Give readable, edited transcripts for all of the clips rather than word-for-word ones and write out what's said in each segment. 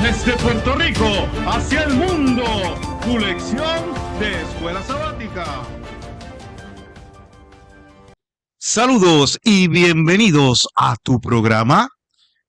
Desde Puerto Rico hacia el mundo, tu lección de escuela sabática. Saludos y bienvenidos a tu programa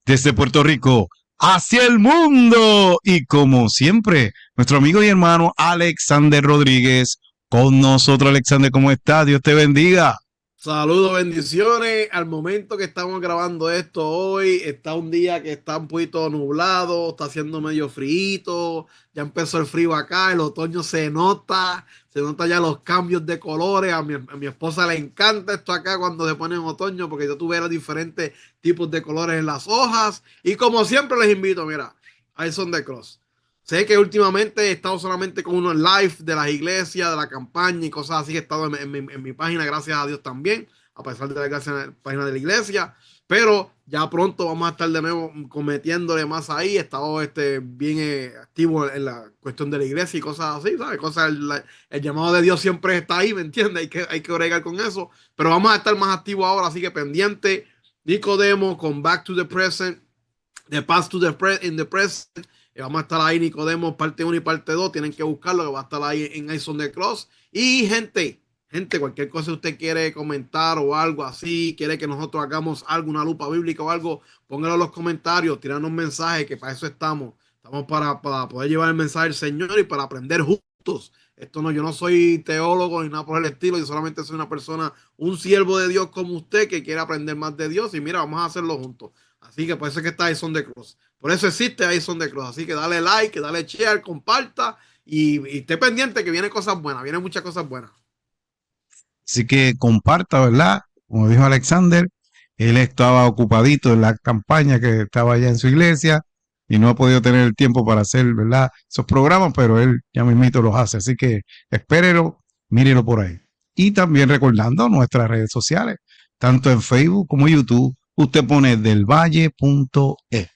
Desde Puerto Rico hacia el mundo. Y como siempre, nuestro amigo y hermano Alexander Rodríguez con nosotros. Alexander, ¿cómo estás? Dios te bendiga. Saludos, bendiciones. Al momento que estamos grabando esto hoy, está un día que está un poquito nublado, está haciendo medio frío, ya empezó el frío acá, el otoño se nota ya los cambios de colores. A mi esposa le encanta esto acá cuando se pone en otoño, porque yo tuve los diferentes tipos de colores en las hojas. Y como siempre les invito, mira, a Son de Cross. Sé que últimamente he estado solamente con unos live de las iglesias, de la campaña y cosas así. He estado en mi página, gracias a Dios también, a pesar de la página de la iglesia. Pero ya pronto vamos a estar de nuevo cometiéndole más ahí. He estado bien activo en la cuestión de la iglesia y cosas así, ¿sabes? El llamado de Dios siempre está ahí, ¿me entiendes? Hay que bregar con eso. Pero vamos a estar más activos ahora, así que pendiente. Nicodemo con Back to the Present, The Past to in the Present. Vamos a estar ahí, Nicodemo, parte 1 y parte 2. Tienen que buscarlo, que va a estar ahí en Ison de Cross. Y gente, cualquier cosa usted quiere comentar o algo así, quiere que nosotros hagamos algo, una lupa bíblica o algo, póngalo en los comentarios, tiranos un mensaje, que para eso estamos. Estamos para poder llevar el mensaje del Señor y para aprender juntos. Yo no soy teólogo ni nada por el estilo, yo solamente soy una persona, un siervo de Dios como usted que quiere aprender más de Dios. Y mira, vamos a hacerlo juntos. Así que por eso es que está Ison de Cross. Por eso existe Ison de Cross. Así que dale like, dale share, comparta y esté pendiente que vienen cosas buenas, vienen muchas cosas buenas. Así que comparta, ¿verdad? Como dijo Alexander, él estaba ocupadito en la campaña que estaba allá en su iglesia y no ha podido tener el tiempo para hacer, ¿verdad?, esos programas, pero él ya mismito los hace. Así que espérelo, mírelo por ahí. Y también recordando nuestras redes sociales, tanto en Facebook como en YouTube, usted pone delvalle.e.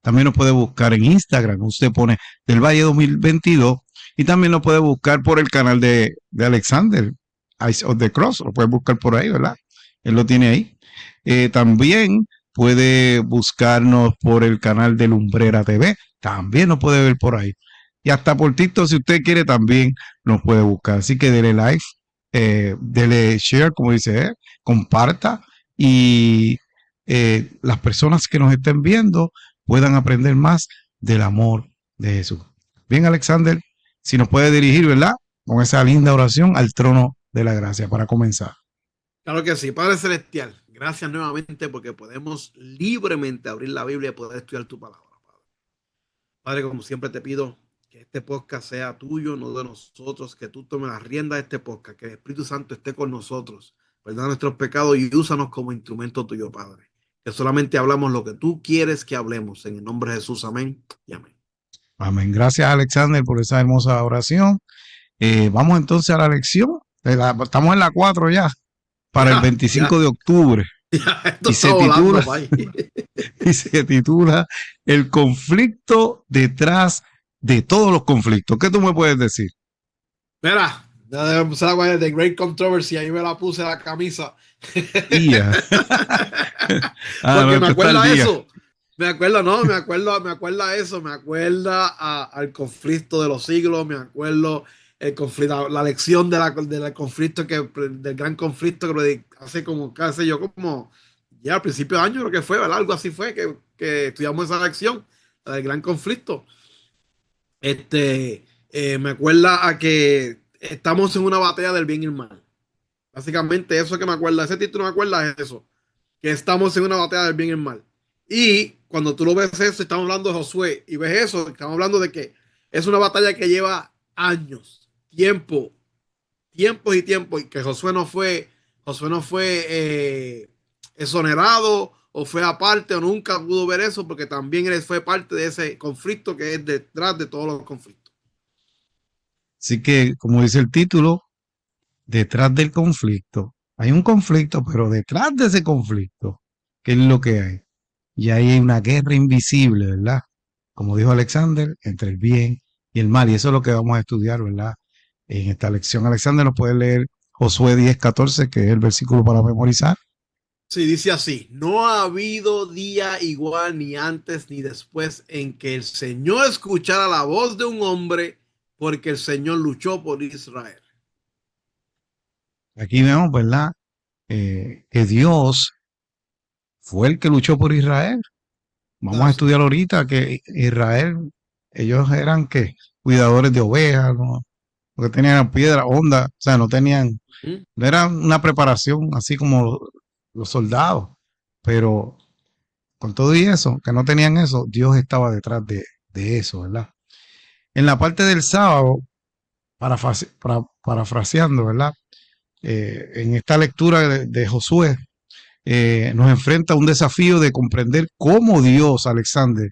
También nos puede buscar en Instagram, usted pone Del Valle 2022 y también lo puede buscar por el canal de Alexander, Eyes of the Cross, lo puede buscar por ahí, ¿verdad? Él lo tiene ahí. También puede buscarnos por el canal de Lumbrera TV, también nos puede ver por ahí. Y hasta por TikTok, si usted quiere, también nos puede buscar. Así que dele like, dele share, como dice él, comparta y las personas que nos estén viendo puedan aprender más del amor de Jesús. Bien, Alexander, si nos puede dirigir, ¿verdad?, con esa linda oración al trono de la gracia para comenzar. Claro que sí, Padre Celestial, gracias nuevamente porque podemos libremente abrir la Biblia y poder estudiar tu palabra, Padre. Padre, como siempre te pido que este podcast sea tuyo, no de nosotros, que tú tomes la rienda de este podcast, que el Espíritu Santo esté con nosotros, perdona nuestros pecados y úsanos como instrumento tuyo, Padre. Que solamente hablamos lo que tú quieres que hablemos. En el nombre de Jesús, amén y amén. Amén. Gracias, Alexander, por esa hermosa oración. Vamos entonces a la lección. Estamos en la 4 ya, para el 25 de octubre. Y se titula El conflicto detrás de todos los conflictos. ¿Qué tú me puedes decir? Mira, The Great Controversy, ahí me la puse la camisa. Porque me acuerda eso. Me acuerda eso, me acuerda al conflicto de los siglos, me acuerdo el conflicto, la lección del conflicto del gran conflicto que hace como ya al principio de año creo que fue, ¿verdad? Algo así fue que estudiamos esa lección, la del gran conflicto. Me acuerda a que estamos en una batalla del bien y el mal. Básicamente eso que me acuerda, ese título me acuerda es eso, que estamos en una batalla del bien y el mal. Y cuando tú lo ves eso, estamos hablando de Josué y ves eso, estamos hablando de que es una batalla que lleva años, tiempos y tiempos, y que Josué no fue exonerado o fue aparte o nunca pudo ver eso, porque también él fue parte de ese conflicto que es detrás de todos los conflictos. Así que, como dice el título, detrás del conflicto, hay un conflicto, pero detrás de ese conflicto, ¿qué es lo que hay? Y ahí hay una guerra invisible, ¿verdad? Como dijo Alexander, entre el bien y el mal. Y eso es lo que vamos a estudiar, ¿verdad?, en esta lección. Alexander, ¿nos puede leer Josué 10:14, que es el versículo para memorizar? Sí, dice así, no ha habido día igual ni antes ni después en que el Señor escuchara la voz de un hombre, porque el Señor luchó por Israel. Aquí vemos, ¿verdad? Que Dios fue el que luchó por Israel. Vamos a Así. estudiar ahorita que Israel, ellos eran que cuidadores de ovejas, ¿no? Porque tenían piedra, onda, o sea, no tenían, Ujú. no era una preparación así como los soldados, pero con todo y eso, que no tenían eso, Dios estaba detrás de eso, ¿verdad? En la parte del sábado, parafraseando, ¿verdad? En esta lectura de Josué, nos enfrenta a un desafío de comprender cómo Dios, Alexander,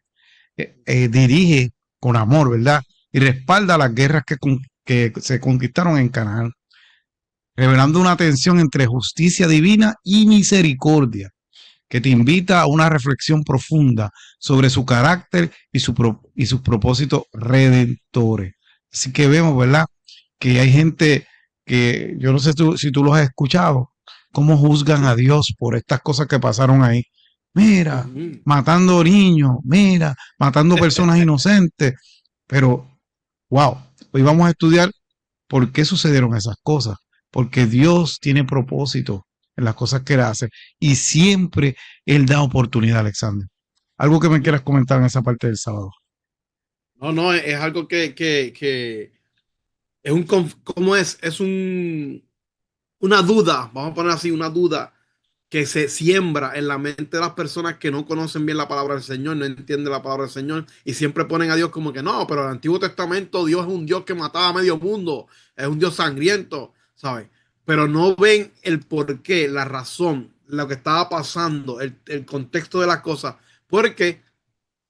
dirige con amor, ¿verdad? Y respalda las guerras que se conquistaron en Canaán, revelando una tensión entre justicia divina y misericordia, que te invita a una reflexión profunda sobre su carácter y sus propósitos redentores. Así que vemos, ¿verdad? Que hay gente que, yo no sé si tú los has escuchado, cómo juzgan a Dios por estas cosas que pasaron ahí. Mira, Ujú. matando niños, mira, matando personas inocentes. Pero, wow, hoy vamos a estudiar por qué sucedieron esas cosas. Porque Dios tiene propósito en las cosas que Él hace y siempre Él da oportunidad, Alexander. Algo que me quieras comentar en esa parte del sábado. No, no, es algo que es un, ¿cómo es? Es una duda, vamos a poner así, una duda que se siembra en la mente de las personas que no conocen bien la palabra del Señor, no entienden la palabra del Señor y siempre ponen a Dios como que no, pero en el Antiguo Testamento Dios es un Dios que mataba a medio mundo, es un Dios sangriento, ¿sabes? Pero no ven el porqué, la razón, lo que estaba pasando, el contexto de las cosas, porque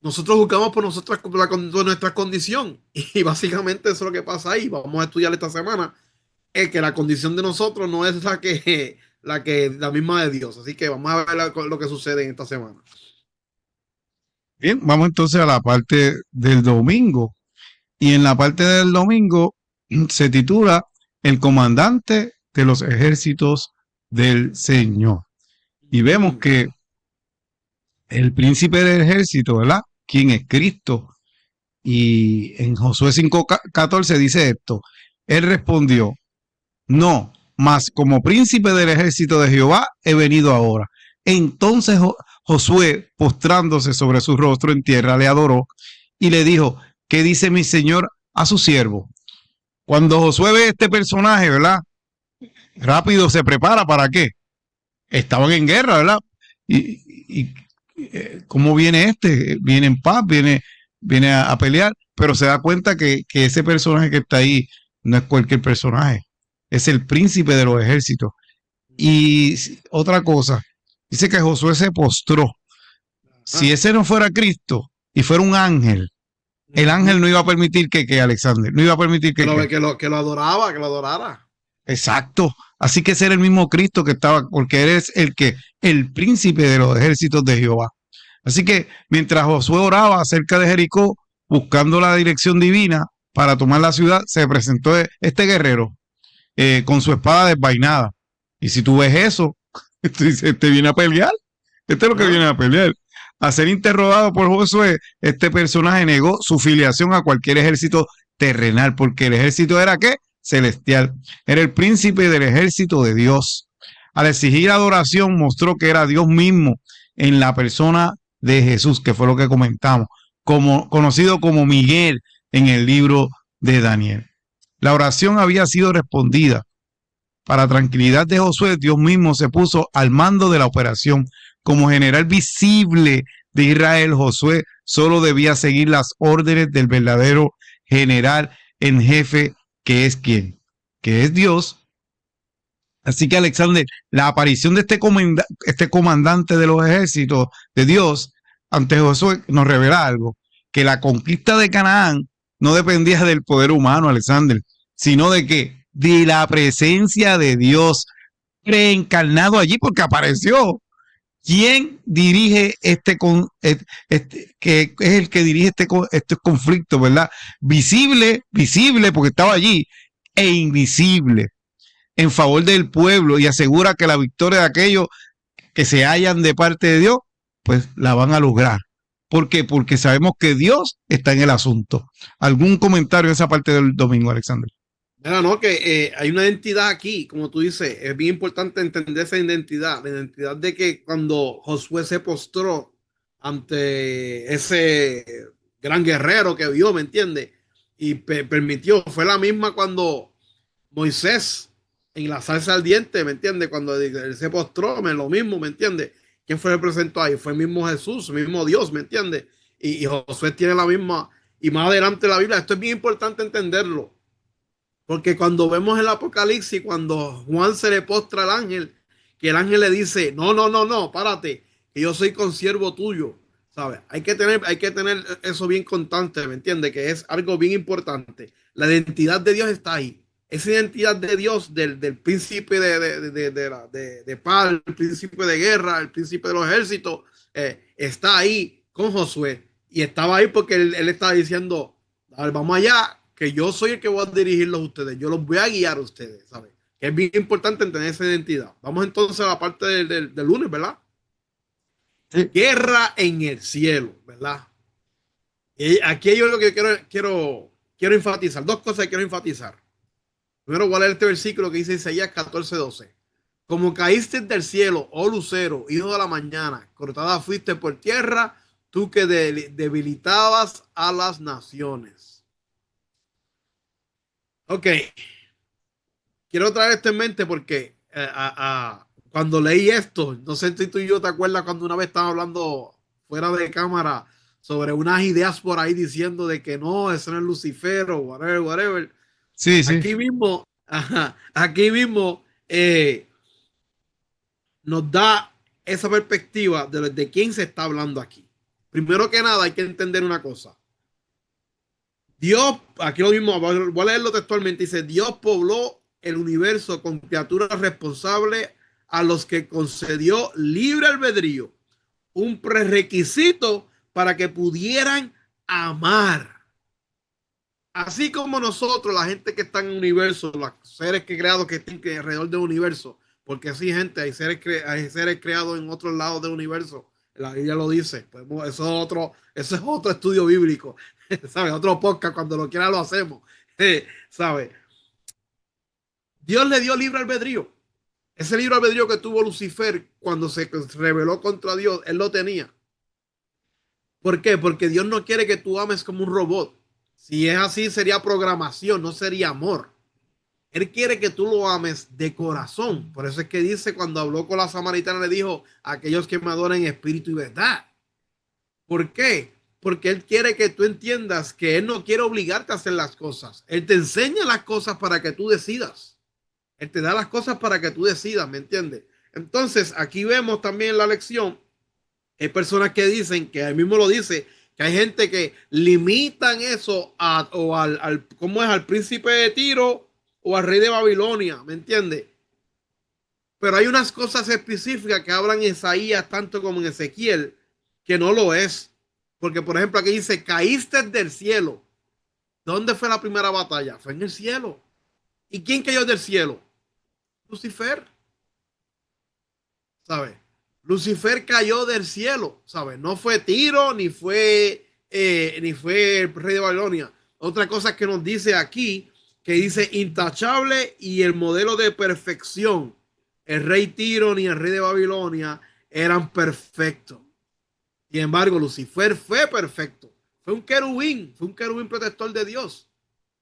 nosotros juzgamos por nuestra condición y básicamente eso es lo que pasa ahí. Vamos a estudiar esta semana es que la condición de nosotros no es la misma de Dios. Así que vamos a ver lo que sucede en esta semana. Bien, vamos entonces a la parte del domingo. Y en la parte del domingo se titula El comandante de los ejércitos del Señor. Y vemos Mm. que el príncipe del ejército, ¿verdad? Quien es Cristo. Y en Josué 5:14 dice esto. Él respondió, no, mas como príncipe del ejército de Jehová he venido ahora. Entonces Josué, postrándose sobre su rostro en tierra, le adoró y le dijo, ¿qué dice mi señor a su siervo? Cuando Josué ve este personaje, ¿verdad? Rápido se prepara, ¿para qué? Estaban en guerra, ¿verdad? Y ¿cómo viene este? Viene en paz, viene a pelear, pero se da cuenta que ese personaje que está ahí no es cualquier personaje, es el príncipe de los ejércitos. Y otra cosa, dice que Josué se postró. Si Ah, ese no fuera Cristo y fuera un ángel, el ángel ujú. no iba a permitir que Alexander, no iba a permitir Que lo adoraba, que lo adorara. exacto. Así que ese era el mismo Cristo que estaba, porque eres el príncipe de los ejércitos de Jehová. Así que mientras Josué oraba acerca de Jericó, buscando la dirección divina para tomar la ciudad, se presentó este guerrero con su espada desvainada. Y si tú ves eso, tú dices, este viene a pelear. Este es lo que Ah, viene a pelear. A ser interrogado por Josué, este personaje negó su filiación a cualquier ejército terrenal, porque el ejército era ¿qué? Celestial. Era el príncipe del ejército de Dios. Al exigir adoración, mostró que era Dios mismo en la persona de Jesús, que fue lo que comentamos, conocido como Miguel en el libro de Daniel. La oración había sido respondida. Para tranquilidad de Josué, Dios mismo se puso al mando de la operación. Como general visible de Israel, Josué solo debía seguir las órdenes del verdadero general en jefe, que es quien, que es Dios. Así que Alexander, la aparición de este comandante de los ejércitos de Dios ante Josué nos revela algo, que la conquista de Canaán no dependía del poder humano, Alexander, sino de que de la presencia de Dios reencarnado allí porque apareció. ¿Quién dirige que es el que dirige este conflicto, verdad? Visible porque estaba allí, e invisible en favor del pueblo y asegura que la victoria de aquello que se hallan de parte de Dios, pues la van a lograr. ¿Por qué? Porque sabemos que Dios está en el asunto. ¿Algún comentario en esa parte del domingo, Alexander? Mira, no, que hay una identidad aquí, como tú dices, es bien importante entender esa identidad, la identidad de que cuando Josué se postró ante ese gran guerrero que vio, ¿me entiendes? Y permitió, fue la misma cuando Moisés en la salsa ardiente, ¿me entiendes? Cuando él se postró, lo mismo, ¿me entiendes? ¿Quién fue el que presentó ahí? Fue el mismo Jesús, el mismo Dios, ¿me entiendes? Y Josué tiene la misma, y más adelante la Biblia, esto es bien importante entenderlo. Porque cuando vemos el Apocalipsis, cuando Juan se le postra al ángel, que el ángel le dice, no, no, no, no, párate, que yo soy consiervo tuyo, ¿sabes? Hay que tener eso bien constante, ¿me entiendes? Que es algo bien importante. La identidad de Dios está ahí. Esa identidad de Dios, del príncipe de paz, el príncipe de guerra, el príncipe de los ejércitos, está ahí con Josué. Y estaba ahí porque él estaba diciendo, a ver, vamos allá, que yo soy el que voy a dirigirlos a ustedes, yo los voy a guiar a ustedes, ¿sabes? Que es bien importante tener esa identidad. Vamos entonces a la parte del lunes, ¿verdad? Sí. Guerra en el cielo, ¿verdad? Y aquí hay algo que quiero enfatizar, dos cosas que quiero enfatizar. Primero, voy a leer este versículo que dice Isaías 14:12. Como caíste del cielo, oh lucero, hijo de la mañana, cortada fuiste por tierra, tú que debilitabas a las naciones. Ok, quiero traer esto en mente porque cuando leí esto, no sé si tú y yo te acuerdas cuando una vez estábamos hablando fuera de cámara sobre unas ideas por ahí diciendo de que no, eso no es Lucifer o whatever, whatever. Sí, sí. Aquí mismo, aquí mismo nos da esa perspectiva de quién se está hablando aquí. Primero que nada, hay que entender una cosa. Dios, aquí lo mismo, voy a leerlo textualmente, dice, Dios pobló el universo con criaturas responsables a los que concedió libre albedrío, un prerequisito para que pudieran amar. Así como nosotros, la gente que está en el universo, los seres que creados que están alrededor del universo, porque sí, gente, hay seres creados en otros lados del universo. La Biblia lo dice. Pues, eso es otro estudio bíblico. ¿Sabes? Otro podcast, cuando lo quiera lo hacemos. ¿Sabes? Dios le dio libre albedrío. Ese libre albedrío que tuvo Lucifer cuando se rebeló contra Dios, él lo tenía. ¿Por qué? Porque Dios no quiere que tú ames como un robot. Si es así, sería programación, no sería amor. Él quiere que tú lo ames de corazón. Por eso es que dice, cuando habló con la samaritana, le dijo, a aquellos que me adoran en espíritu y verdad. ¿Por qué? Porque Él quiere que tú entiendas que Él no quiere obligarte a hacer las cosas. Él te enseña las cosas para que tú decidas. Él te da las cosas para que tú decidas, ¿me entiendes? Entonces, aquí vemos también la lección. Hay personas que dicen, que él mismo lo dice, que hay gente que limitan eso o ¿cómo es? Al príncipe de Tiro o al rey de Babilonia, ¿me entiendes? Pero hay unas cosas específicas que hablan en Isaías tanto como en Ezequiel que no lo es. Porque, por ejemplo, aquí dice, caíste del cielo. ¿Dónde fue la primera batalla? Fue en el cielo. ¿Y quién cayó del cielo? Lucifer, ¿sabes? Lucifer cayó del cielo, ¿sabes? No fue Tiro, ni fue el rey de Babilonia. Otra cosa que nos dice aquí, que dice intachable y el modelo de perfección. El rey Tiro ni el rey de Babilonia eran perfectos. Sin embargo, Lucifer fue perfecto. Fue un querubín protector de Dios.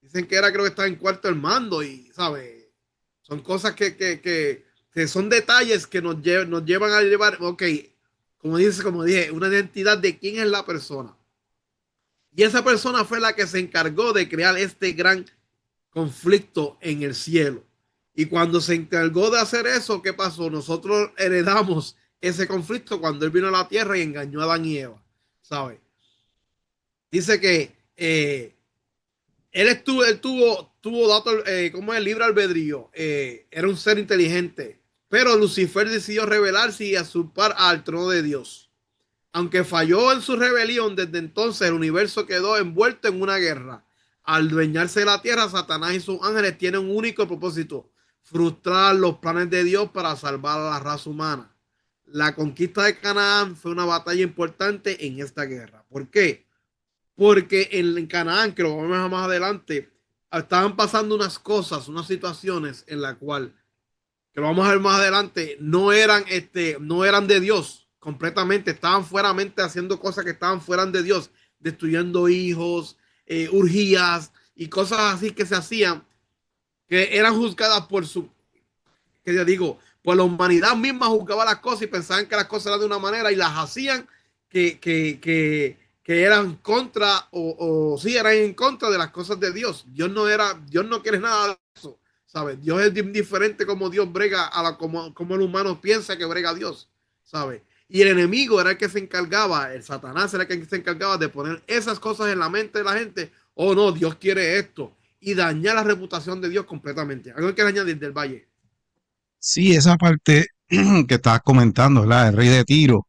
Dicen que era, creo que estaba en cuarto el mando y, ¿sabes? Son cosas que son detalles que nos llevan a llevar, ok, como dije, una identidad de quién es la persona. Y esa persona fue la que se encargó de crear este gran conflicto en el cielo. Y cuando se encargó de hacer eso, ¿qué pasó? Nosotros heredamos ese conflicto cuando él vino a la tierra y engañó a Adán y Eva, ¿sabes? Dice que tuvo datos, como el libre albedrío, era un ser inteligente, pero Lucifer decidió rebelarse y usurpar al trono de Dios. Aunque falló en su rebelión, desde entonces el universo quedó envuelto en una guerra. Al dueñarse de la tierra, Satanás y sus ángeles tienen un único propósito: frustrar los planes de Dios para salvar a la raza humana. la conquista de Canaán fue una batalla importante en esta guerra. ¿Por qué? Porque en Canaán, que lo vamos a ver más adelante, estaban pasando unas cosas, unas situaciones en la cual, que lo vamos a ver más adelante, no eran de Dios completamente, estaban fuera mente haciendo cosas que estaban fuera de Dios, destruyendo hijos, urgías y cosas así que se hacían, que eran juzgadas por su, que yo digo, pues la humanidad misma juzgaba las cosas y pensaban que las cosas eran de una manera y las hacían que eran contra o sí eran en contra de las cosas de Dios. Dios no quiere nada de eso, ¿sabes? Dios es diferente como Dios brega como el humano piensa que brega a Dios, ¿sabes? Y el enemigo era el que se encargaba, el Satanás era el que se encargaba de poner esas cosas en la mente de la gente. Oh no, Dios quiere esto y dañar la reputación de Dios completamente. Algo que añadir del Valle. Sí, esa parte que estabas comentando, ¿verdad? El rey de Tiro.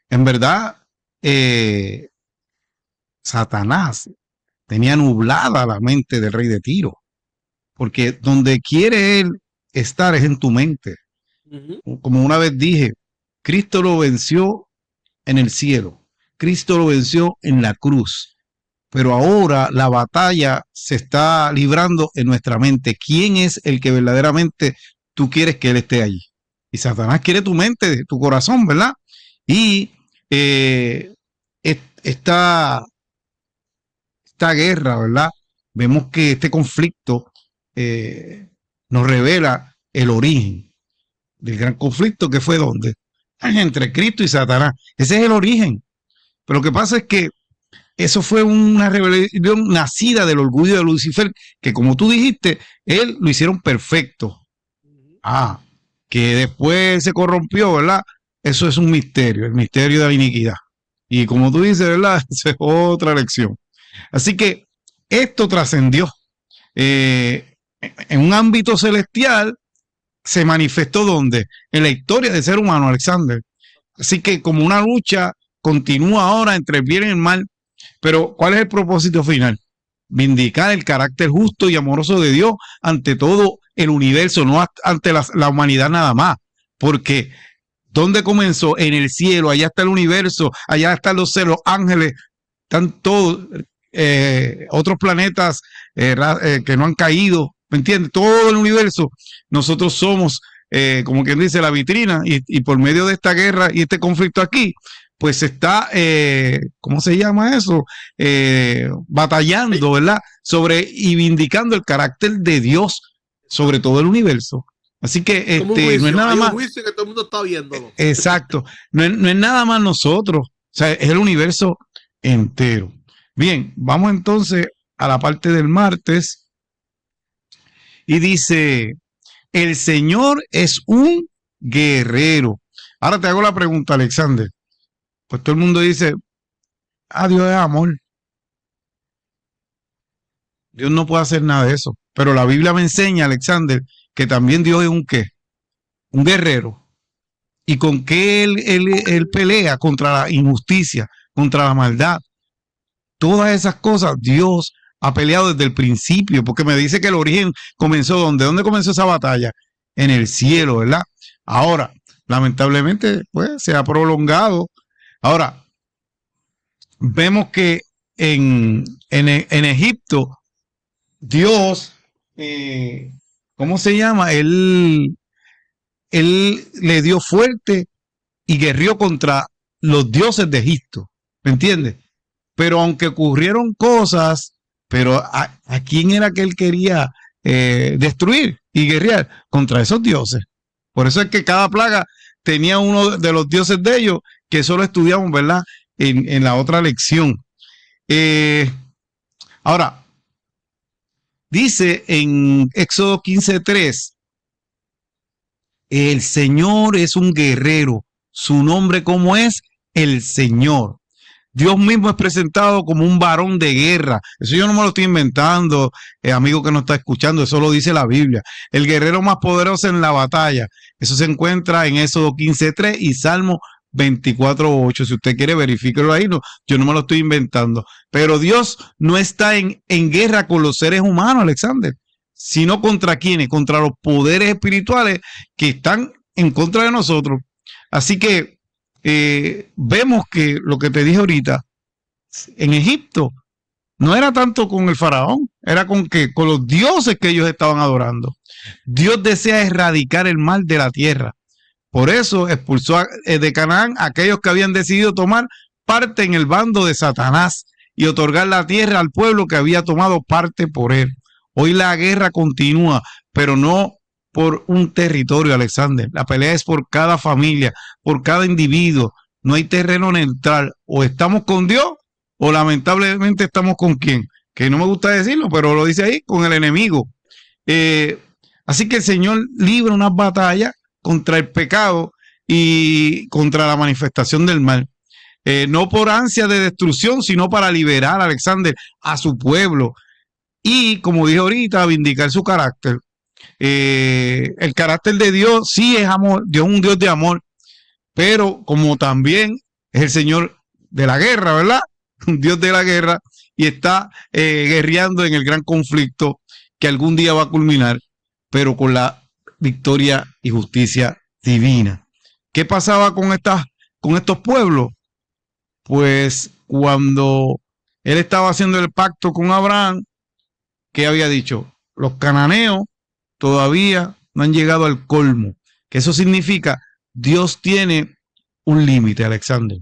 En verdad, eh, Satanás tenía nublada la mente del rey de Tiro, porque donde quiere él estar es en tu mente. Como una vez dije, Cristo lo venció en el cielo, Cristo lo venció en la cruz, pero ahora la batalla se está librando en nuestra mente. ¿Quién es el que verdaderamente tú quieres que él esté allí? Y Satanás quiere tu mente, tu corazón, ¿verdad? Y esta, esta guerra, ¿verdad? Vemos que este conflicto nos revela el origen del gran conflicto que fue donde entre Cristo y Satanás. Ese es el origen. Pero lo que pasa es que eso fue una rebelión nacida del orgullo de Lucifer, que como tú dijiste, él lo hicieron perfecto. Ah, que después se corrompió, ¿verdad? Eso es un misterio, el misterio de la iniquidad. Y como tú dices, ¿verdad? Esa es otra lección. Así que esto trascendió. En un ámbito celestial se manifestó donde? En la historia del ser humano, Alexander. Así que como una lucha continúa ahora entre el bien y el mal, pero ¿cuál es el propósito final? Vindicar el carácter justo y amoroso de Dios ante todo el universo, no ante la humanidad nada más. Porque ¿dónde comenzó? En el cielo, allá está el universo, allá están los cielos, ángeles, están todos otros planetas que no han caído, ¿me entiendes? Todo el universo, nosotros somos, como quien dice, la vitrina, y por medio de esta guerra y este conflicto aquí, pues está, ¿cómo se llama eso? Batallando, ¿verdad? Sobre y vindicando el carácter de Dios sobre todo el universo. Así que no es nada más. Hay un juicio que todo el mundo está viéndolo. Exacto. No es nada más nosotros. O sea, es el universo entero. Bien, vamos entonces a la parte del martes. Y dice, el Señor es un guerrero. Ahora te hago la pregunta, Alexander. Pues todo el mundo dice, Dios es amor. Dios no puede hacer nada de eso. Pero la Biblia me enseña, Alexander, que también Dios es un ¿qué? Un guerrero. ¿Y con qué él pelea? Contra la injusticia, contra la maldad. Todas esas cosas Dios ha peleado desde el principio, porque me dice que el origen comenzó ¿dónde? ¿Dónde comenzó esa batalla? En el cielo, ¿verdad? Ahora, lamentablemente, pues se ha prolongado. Ahora, vemos que en Egipto, Dios, ¿cómo se llama? Él le dio fuerte y guerrió contra los dioses de Egipto, ¿me entiendes? Pero aunque ocurrieron cosas, pero ¿a quién era que él quería destruir y guerrear? Contra esos dioses. Por eso es que cada plaga tenía uno de los dioses de ellos, que eso lo estudiamos, ¿verdad? En la otra lección. Ahora, dice en Éxodo 15:3, el Señor es un guerrero. Su nombre, ¿cómo es? El Señor. Dios mismo es presentado como un varón de guerra. Eso yo no me lo estoy inventando, amigo que no está escuchando, eso lo dice la Biblia. El guerrero más poderoso en la batalla. Eso se encuentra en Éxodo 15:3 y Salmo 24:8. Si usted quiere, verifíquelo ahí. No, yo no me lo estoy inventando. Pero Dios no está en guerra con los seres humanos, Alexander, sino contra quienes, contra los poderes espirituales que están en contra de nosotros. Así que vemos que lo que te dije ahorita, en Egipto, no era tanto con el faraón, era con los dioses que ellos estaban adorando. Dios desea erradicar el mal de la tierra. Por eso expulsó de Canaán a aquellos que habían decidido tomar parte en el bando de Satanás y otorgar la tierra al pueblo que había tomado parte por él. Hoy la guerra continúa, pero no por un territorio, Alexander. La pelea es por cada familia, por cada individuo. No hay terreno neutral. O estamos con Dios o lamentablemente estamos con quién. Que no me gusta decirlo, pero lo dice ahí, con el enemigo. Así que el Señor libra unas batallas contra el pecado y contra la manifestación del mal. No por ansia de destrucción, sino para liberar a Alexander a su pueblo y, como dije ahorita, vindicar su carácter. El carácter de Dios sí es amor, Dios es un Dios de amor, pero como también es el Señor de la guerra, ¿verdad? Un Dios de la guerra y está guerreando en el gran conflicto que algún día va a culminar, pero con la victoria y justicia divina. ¿Qué pasaba con estos pueblos? Pues cuando él estaba haciendo el pacto con Abraham, ¿qué había dicho? Los cananeos todavía no han llegado al colmo. Que eso significa, Dios tiene un límite, Alexander.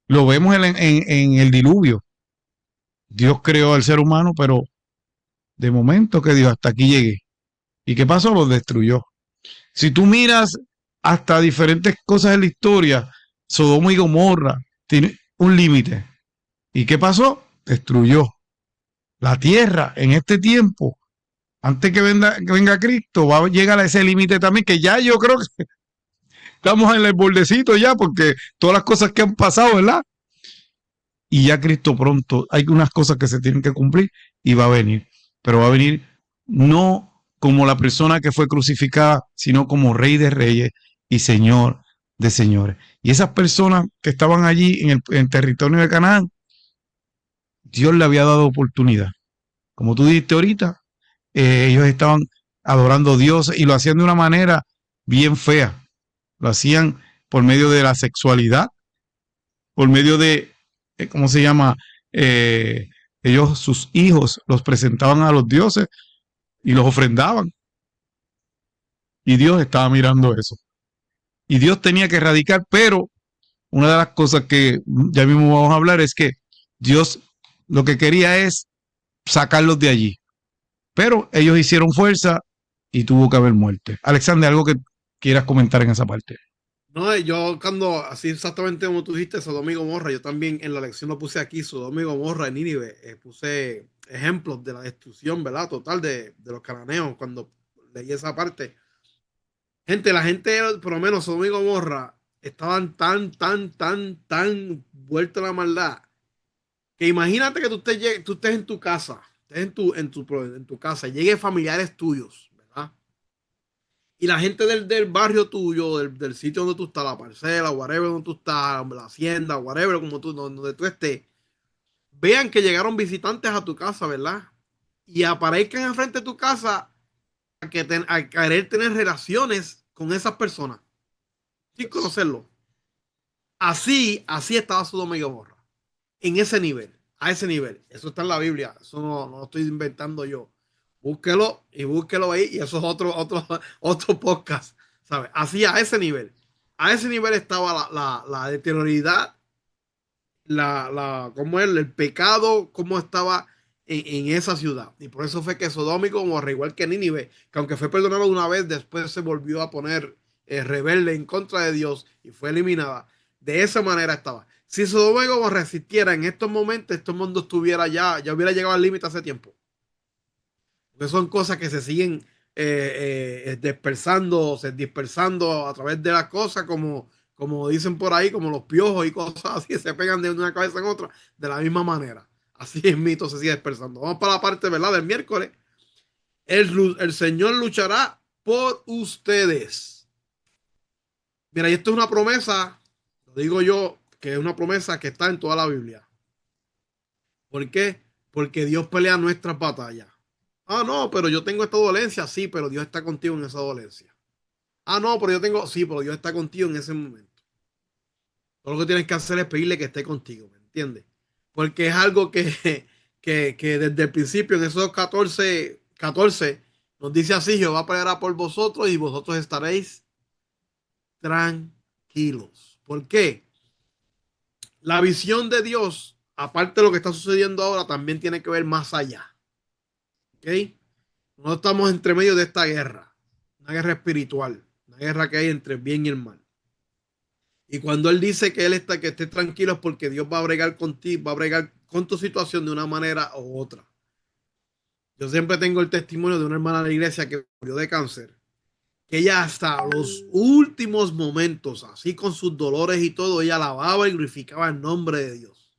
Lo vemos en el diluvio. Dios creó al ser humano, pero de momento que Dios hasta aquí llegué. ¿Y qué pasó? Los destruyó. Si tú miras hasta diferentes cosas en la historia, Sodoma y Gomorra tiene un límite. ¿Y qué pasó? Destruyó. La tierra en este tiempo, antes que venga Cristo, va a llegar a ese límite también, que ya yo creo que estamos en el bordecito ya, porque todas las cosas que han pasado, ¿verdad? Y ya Cristo pronto, hay unas cosas que se tienen que cumplir y va a venir. Pero va a venir no como la persona que fue crucificada, sino como Rey de Reyes y Señor de Señores. Y esas personas que estaban allí en el territorio de Canaán, Dios le había dado oportunidad. Como tú dijiste ahorita, ellos estaban adorando a Dios y lo hacían de una manera bien fea. Lo hacían por medio de la sexualidad, por medio de, ¿cómo se llama? Ellos, sus hijos, los presentaban a los dioses y los ofrendaban. Y Dios estaba mirando eso. Y Dios tenía que erradicar, pero una de las cosas que ya mismo vamos a hablar es que Dios lo que quería es sacarlos de allí. Pero ellos hicieron fuerza y tuvo que haber muerte. Alexander, ¿algo que quieras comentar en esa parte? No, yo cuando, así exactamente como tú dijiste, Sodoma y Gomorra, yo también en la lección lo puse aquí, Sodoma y Gomorra en Nínive, puse ejemplos de la destrucción, ¿verdad? Total de los cananeos cuando leí esa parte. Gente, la gente, por lo menos Sodoma y Gomorra, estaban tan vueltos a la maldad, que imagínate que tú estés en tu casa, estés en tu casa, y lleguen familiares tuyos, ¿verdad? Y la gente del barrio tuyo, del sitio donde tú estás, la parcela, whatever donde tú estás, la hacienda, whatever, como tú, donde tú estés, vean que llegaron visitantes a tu casa, ¿verdad? Y aparezcan enfrente de tu casa a querer tener relaciones con esas personas, sin conocerlo. Así estaba Sodoma y Gomorra, en ese nivel, a ese nivel. Eso está en la Biblia, eso no lo estoy inventando yo. Búsquelo ahí y eso es otro podcast, ¿sabes? Así a ese nivel. A ese nivel estaba la deterioridad, cómo el pecado, cómo estaba en esa ciudad. Y por eso fue que Sodoma y Gomorra, igual que Nínive, que aunque fue perdonado una vez, después se volvió a poner rebelde en contra de Dios y fue eliminada. De esa manera estaba. Si Sodoma y Gomorra existiera en estos momentos, este mundo estuviera ya hubiera llegado al límite hace tiempo. Porque son cosas que se siguen dispersando a través de las cosas, como dicen por ahí, como los piojos y cosas así, se pegan de una cabeza en otra, de la misma manera. Así es, mito se sigue dispersando. Vamos para la parte, ¿verdad? Del miércoles. El Señor luchará por ustedes. Mira, y esto es una promesa, lo digo yo, que es una promesa que está en toda la Biblia. ¿Por qué? Porque Dios pelea nuestras batallas. Ah, no, pero yo tengo esta dolencia, sí, pero Dios está contigo en esa dolencia. Ah, no, pero yo tengo, sí, pero Dios está contigo en ese momento. Todo lo que tienes que hacer es pedirle que esté contigo, ¿me entiendes? Porque es algo que desde el principio, en esos 14 nos dice así: Jehová peleará por vosotros y vosotros estaréis tranquilos. ¿Por qué? La visión de Dios, aparte de lo que está sucediendo ahora, también tiene que ver más allá. ¿Ok? No estamos entre medio de esta guerra, una guerra espiritual, una guerra que hay entre el bien y el mal. Y cuando Él dice que Él está, que esté tranquilo, es porque Dios va a bregar contigo, va a bregar con tu situación de una manera u otra. Yo siempre tengo el testimonio de una hermana de la iglesia que murió de cáncer, que ella hasta los últimos momentos, así con sus dolores y todo, ella alababa y glorificaba el nombre de Dios.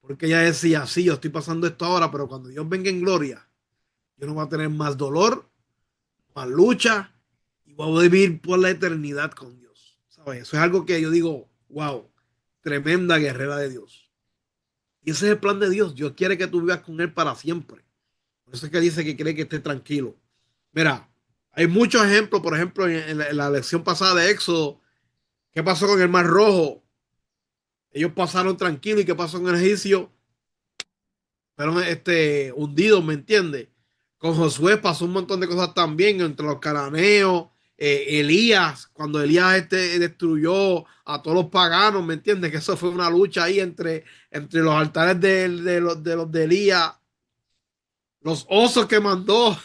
Porque ella decía: sí, yo estoy pasando esto ahora, pero cuando Dios venga en gloria, yo no voy a tener más dolor, más lucha, y voy a vivir por la eternidad con Dios. ¿Sabes? Eso es algo que yo digo: wow, tremenda guerrera de Dios. Y ese es el plan de Dios. Dios quiere que tú vivas con Él para siempre. Por eso es que dice que quiere que esté tranquilo. Mira, hay muchos ejemplos. Por ejemplo, en la lección pasada de Éxodo, ¿qué pasó con el Mar Rojo? Ellos pasaron tranquilo. ¿Y qué pasó con el egipcio? Fueron hundidos, ¿me entiendes? Con Josué pasó un montón de cosas también, entre los cananeos, Elías, cuando Elías destruyó a todos los paganos, ¿me entiendes? Que eso fue una lucha ahí entre los altares de Elías, los osos que mandó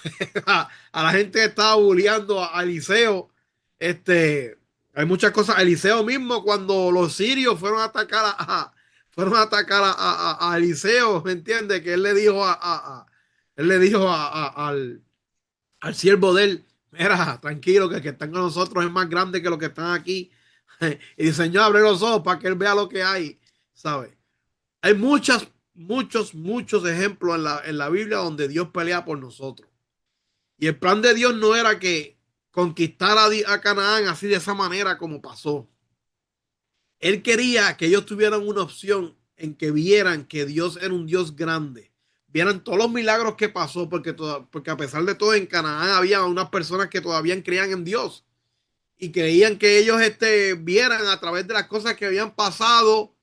a la gente que estaba bulleando a Eliseo. Hay muchas cosas. Eliseo mismo, cuando los sirios fueron a atacar a Eliseo, ¿me entiendes? Que él le dijo al siervo de él: mira, tranquilo, que el que están con nosotros es más grande que los que están aquí. Y el Señor abre los ojos para que él vea lo que hay, ¿sabes? Hay muchos ejemplos en la Biblia donde Dios pelea por nosotros. Y el plan de Dios no era que conquistara a Canaán así, de esa manera como pasó. Él quería que ellos tuvieran una opción en que vieran que Dios era un Dios grande. Vieran todos los milagros que pasó, porque a pesar de todo, en Canaán había unas personas que todavía creían en Dios y creían que ellos vieran a través de las cosas que habían pasado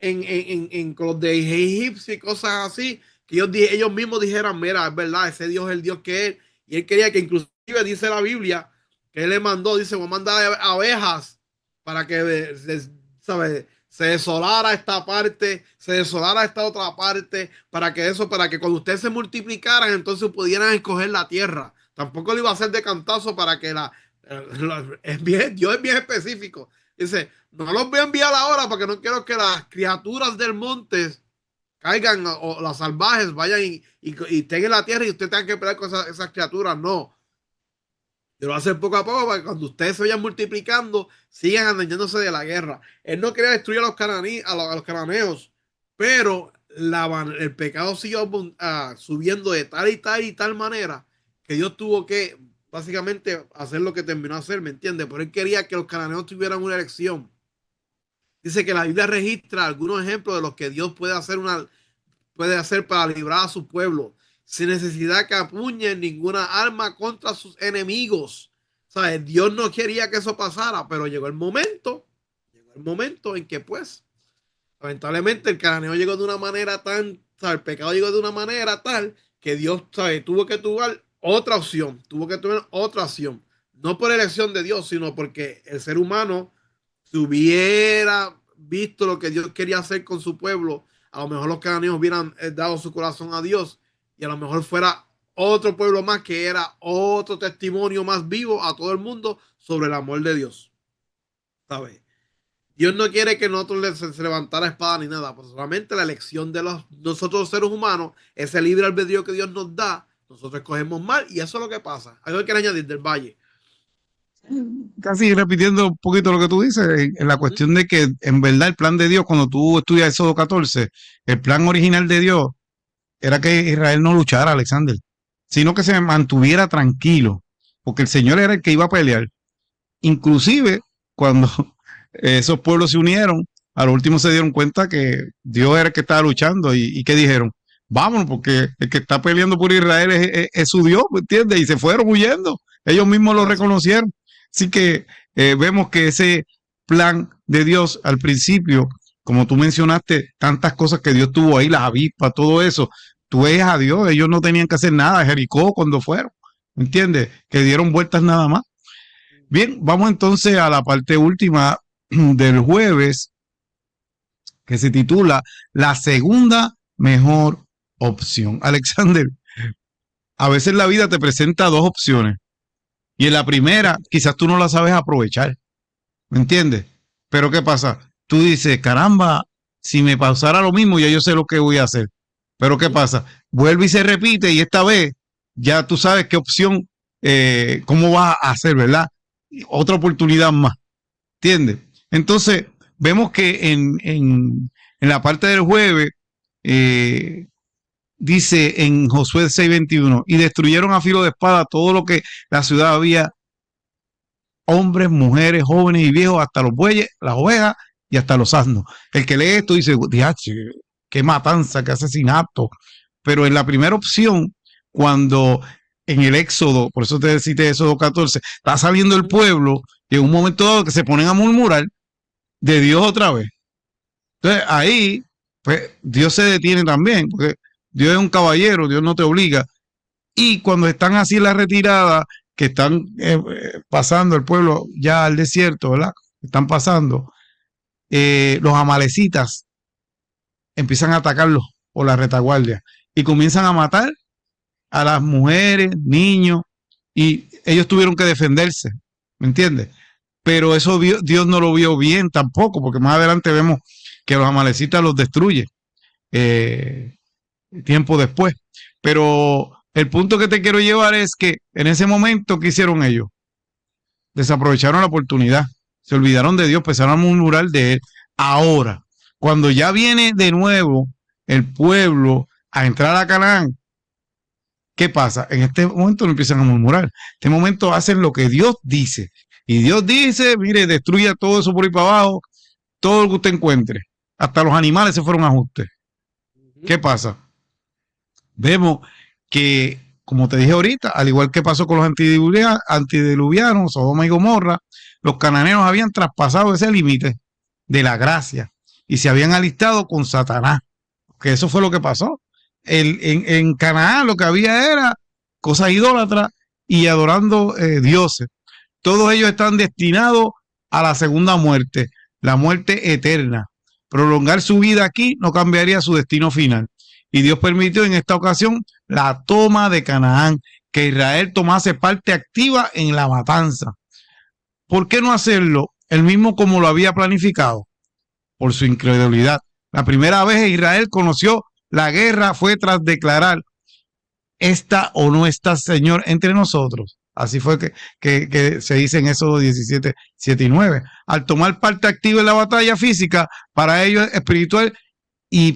con los de Egipto y cosas así, que ellos mismos dijeran: mira, es verdad, ese Dios es el Dios que es. Y él quería que, inclusive dice la Biblia, que él le mandó, dice: voy a mandar abejas para que ¿sabe?, se desolara esta parte, se desolara esta otra parte, para que cuando ustedes se multiplicaran, entonces pudieran escoger la tierra. Tampoco lo iba a hacer de cantazo, para que Dios es bien específico. Dice: no los voy a enviar ahora porque no quiero que las criaturas del monte caigan, o las salvajes vayan y estén en la tierra y usted tenga que pelear con esas criaturas. No. Yo lo voy a hacer poco a poco para que cuando ustedes se vayan multiplicando, sigan adueñándose de la guerra. Él no quería destruir a los cananeos, pero el pecado siguió subiendo de tal y tal y tal manera que Dios tuvo que básicamente hacer lo que terminó a hacer, ¿me entiendes? Pero él quería que los cananeos tuvieran una elección. Dice que la Biblia registra algunos ejemplos de lo que Dios puede hacer para librar a su pueblo, sin necesidad que apuñen ninguna arma contra sus enemigos. ¿Sabes? Dios no quería que eso pasara, pero llegó el momento en que, pues, lamentablemente el cananeo llegó de una manera ¿sabes? El pecado llegó de una manera tal que Dios, ¿sabes?, tuvo que tomar otra opción, no por elección de Dios, sino porque el ser humano, si hubiera visto lo que Dios quería hacer con su pueblo, a lo mejor los cananeos hubieran dado su corazón a Dios, y a lo mejor fuera otro pueblo más, que era otro testimonio más vivo a todo el mundo sobre el amor de Dios. ¿Sabes? Dios no quiere que nosotros se levantara espada ni nada, pues solamente la elección de nosotros los seres humanos, ese libre albedrío que Dios nos da, nosotros escogemos mal, y eso es lo que pasa. ¿Algo que quiere añadir del Valle? Casi repitiendo un poquito lo que tú dices, en la cuestión de que en verdad el plan de Dios, cuando tú estudias Éxodo 14, el plan original de Dios era que Israel no luchara, Alexander, sino que se mantuviera tranquilo, porque el Señor era el que iba a pelear. Inclusive, cuando esos pueblos se unieron, a lo último se dieron cuenta que Dios era el que estaba luchando, y que dijeron: vámonos, porque el que está peleando por Israel es su Dios, ¿me entiendes? Y se fueron huyendo, ellos mismos lo reconocieron. Así que vemos que ese plan de Dios al principio, como tú mencionaste, tantas cosas que Dios tuvo ahí, las avispas, todo eso, tú ves a Dios, ellos no tenían que hacer nada, Jericó cuando fueron, ¿entiendes? Que dieron vueltas nada más. Bien, vamos entonces a la parte última del jueves, que se titula La segunda mejor opción. Alexander, a veces la vida te presenta dos opciones y en la primera quizás tú no la sabes aprovechar, ¿me entiendes? Pero ¿qué pasa? Tú dices, caramba, si me pasara lo mismo, ya yo sé lo que voy a hacer. Pero ¿qué pasa? Vuelve y se repite y esta vez ya tú sabes qué opción, cómo vas a hacer, ¿verdad? Otra oportunidad más, ¿entiendes? Entonces, vemos que en la parte del jueves, dice en Josué 6:21, y destruyeron a filo de espada todo lo que la ciudad había, hombres, mujeres, jóvenes y viejos, hasta los bueyes, las ovejas y hasta los asnos. El que lee esto dice, diache, qué matanza, qué asesinato. Pero en la primera opción, cuando en el Éxodo, por eso te cité Éxodo 14, está saliendo el pueblo y en un momento dado que se ponen a murmurar de Dios otra vez. Entonces ahí, pues Dios se detiene también, porque Dios es un caballero, Dios no te obliga. Y cuando están así en la retirada, que están pasando el pueblo ya al desierto, ¿verdad? Están pasando, los amalecitas empiezan a atacarlos por la retaguardia y comienzan a matar a las mujeres, niños, y ellos tuvieron que defenderse, ¿me entiendes? Pero eso Dios no lo vio bien tampoco, porque más adelante vemos que los amalecitas los destruye tiempo después. Pero el punto que te quiero llevar es que en ese momento, ¿qué hicieron ellos? Desaprovecharon la oportunidad, se olvidaron de Dios, empezaron a murmurar de Él. Ahora, cuando ya viene de nuevo el pueblo a entrar a Canaán, ¿qué pasa? En este momento no empiezan a murmurar. En este momento hacen lo que Dios dice. Y Dios dice, mire, destruya todo eso por ahí para abajo, todo lo que usted encuentre. Hasta los animales se fueron a ajuste. ¿Qué pasa? Vemos que, como te dije ahorita, al igual que pasó con los antediluvianos, Sodoma y Gomorra, los cananeos habían traspasado ese límite de la gracia y se habían alistado con Satanás, que eso fue lo que pasó. En Canaán lo que había era cosas idólatras y adorando dioses. Todos ellos están destinados a la segunda muerte, la muerte eterna. Prolongar su vida aquí no cambiaría su destino final. Y Dios permitió en esta ocasión la toma de Canaán, que Israel tomase parte activa en la matanza. ¿Por qué no hacerlo él mismo como lo había planificado? Por su incredulidad. La primera vez Israel conoció la guerra fue tras declarar, ¿está o no está Señor entre nosotros? Así fue que se dice en Éxodo 17, 7 y 9. Al tomar parte activa en la batalla física, para ellos es espiritual y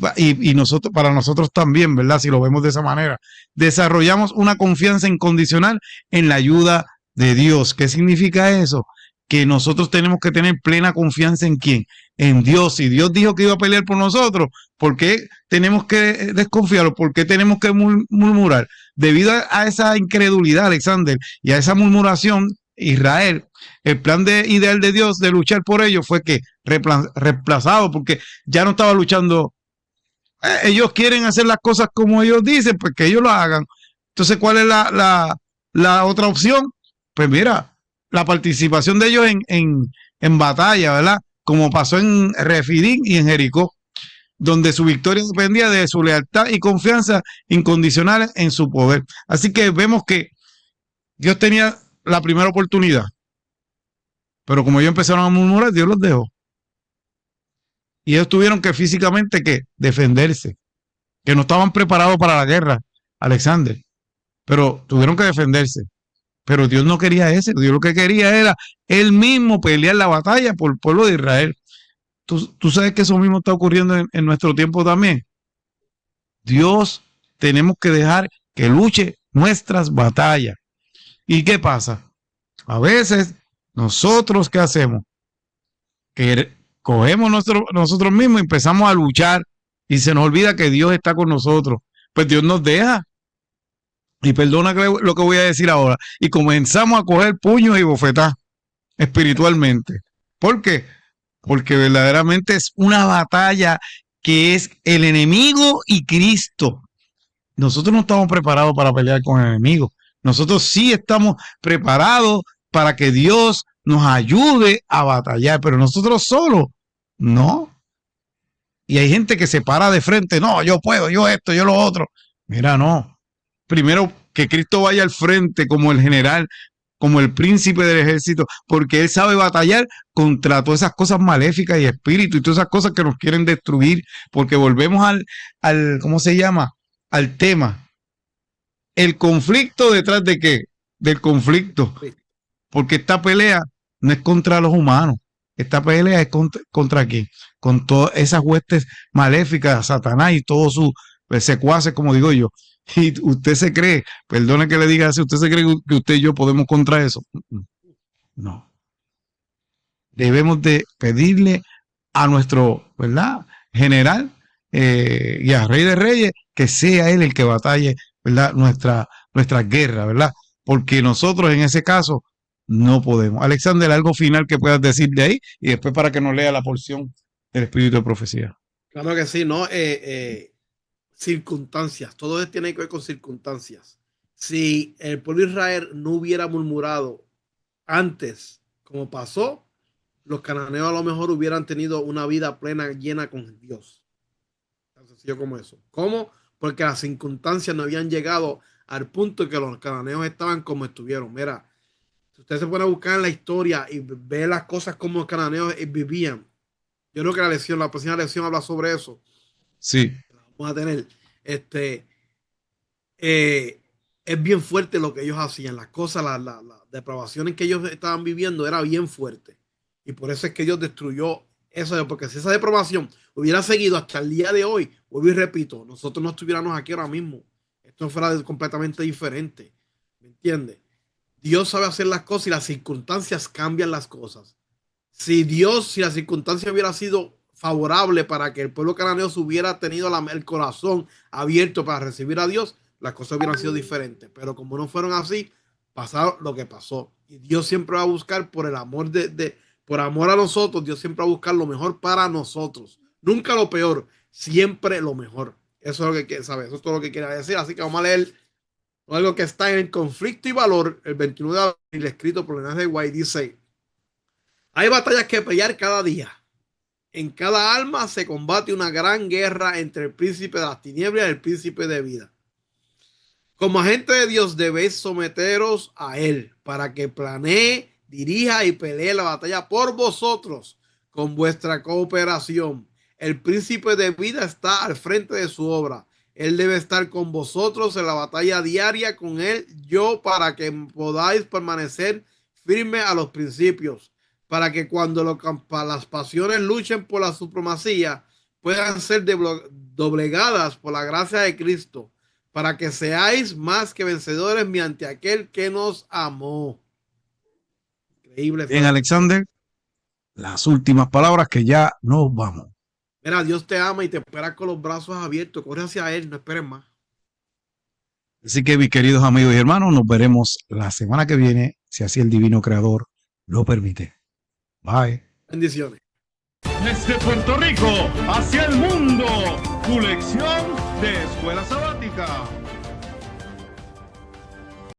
nosotros, para nosotros también, ¿verdad? Si lo vemos de esa manera, desarrollamos una confianza incondicional en la ayuda de Dios. ¿Qué significa eso? Que nosotros tenemos que tener plena confianza en ¿quién? En Dios. Si Dios dijo que iba a pelear por nosotros, ¿por qué tenemos que desconfiarlo? ¿Por qué tenemos que murmurar? Debido a esa incredulidad, Alexander, y a esa murmuración, Israel, el plan ideal de Dios de luchar por ellos fue que reemplazado, porque ya no estaba luchando. Ellos quieren hacer las cosas como ellos dicen, pues que ellos lo hagan. Entonces, ¿cuál es la otra opción? Pues mira, la participación de ellos en batalla, ¿verdad? Como pasó en Refidim y en Jericó, donde su victoria dependía de su lealtad y confianza incondicionales en su poder. Así que vemos que Dios tenía la primera oportunidad, pero como ellos empezaron a murmurar, Dios los dejó. Y ellos tuvieron que físicamente que defenderse, que no estaban preparados para la guerra, Alexander, pero tuvieron que defenderse. Pero Dios no quería eso, Dios lo que quería era él mismo pelear la batalla por el pueblo de Israel. Tú sabes que eso mismo está ocurriendo en nuestro tiempo también. Dios tenemos que dejar que luche nuestras batallas. ¿Y qué pasa? A veces nosotros, ¿qué hacemos? Que cogemos nosotros mismos y empezamos a luchar y se nos olvida que Dios está con nosotros. Pues Dios nos deja. Y perdona lo que voy a decir ahora. Y comenzamos a coger puños y bofetadas espiritualmente. ¿Por qué? porque verdaderamente es una batalla que es el enemigo y Cristo. Nosotros no estamos preparados para pelear con el enemigo. Nosotros sí estamos preparados para que Dios nos ayude a batallar, pero nosotros solos, no. Y hay gente que se para de frente, no, yo puedo, yo esto, yo lo otro. Mira, no. Primero que Cristo vaya al frente como el general, como el príncipe del ejército, porque él sabe batallar contra todas esas cosas maléficas y espíritus y todas esas cosas que nos quieren destruir, porque volvemos al ¿cómo se llama? Al tema. El conflicto detrás de qué? Del conflicto. Porque esta pelea no es contra los humanos. Esta pelea es contra quién? Con todas esas huestes maléficas, Satanás y todos sus secuaces, como digo yo. Y usted se cree, perdone que le diga así, usted se cree que usted y yo podemos contra eso. No. Debemos de pedirle a nuestro, ¿verdad? General y a Rey de Reyes que sea él el que batalle, ¿verdad? Nuestra guerra, ¿verdad? Porque nosotros en ese caso no podemos. Alexander, algo final que puedas decir de ahí y después para que nos lea la porción del Espíritu de Profecía. Claro que sí, ¿no? Circunstancias, todo esto tiene que ver con circunstancias. Si el pueblo de Israel no hubiera murmurado antes, como pasó, los cananeos a lo mejor hubieran tenido una vida plena, llena con Dios. Tan sencillo como eso. ¿Cómo? Porque las circunstancias no habían llegado al punto en que los cananeos estaban como estuvieron. Mira, si usted se pone a buscar en la historia y ve las cosas como los cananeos vivían, yo creo que la próxima lección habla sobre eso. Sí. Vamos a tener, es bien fuerte lo que ellos hacían, las cosas, las depravaciones que ellos estaban viviendo era bien fuerte. Y por eso es que Dios destruyó eso, porque si esa depravación hubiera seguido hasta el día de hoy, vuelvo y repito, nosotros no estuviéramos aquí ahora mismo. Esto fuera completamente diferente. ¿Me entiendes? Dios sabe hacer las cosas y las circunstancias cambian las cosas. Si la circunstancia hubiera sido favorable para que el pueblo cananeo hubiera tenido el corazón abierto para recibir a Dios, las cosas hubieran sido diferentes. Pero como no fueron así, pasó lo que pasó. Y Dios siempre va a buscar por el amor por amor a nosotros, Dios siempre va a buscar lo mejor para nosotros. Nunca lo peor, siempre lo mejor. Eso es lo que quiere saber, eso es todo lo que quiere decir. Así que vamos a leer algo que está en el Conflicto y Valor, el 29 de abril, escrito por Elena G. White. Dice: hay batallas que pelear cada día. En cada alma se combate una gran guerra entre el príncipe de las tinieblas y el príncipe de vida. Como agente de Dios debéis someteros a él para que planee, dirija y pelee la batalla por vosotros con vuestra cooperación. El príncipe de vida está al frente de su obra. Él debe estar con vosotros en la batalla diaria con él, yo, para que podáis permanecer firme a los principios, para que cuando las pasiones luchen por la supremacía, puedan ser doblegadas por la gracia de Cristo, para que seáis más que vencedores mediante aquel que nos amó. Increíble. Bien, Alexander, las últimas palabras que ya nos vamos. Mira, Dios te ama y te espera con los brazos abiertos. Corre hacia él, no esperes más. Así que, mis queridos amigos y hermanos, nos veremos la semana que viene, si así el divino creador lo permite. Bye. Bendiciones. Desde Puerto Rico hacia el mundo, tu lección de escuela sabática.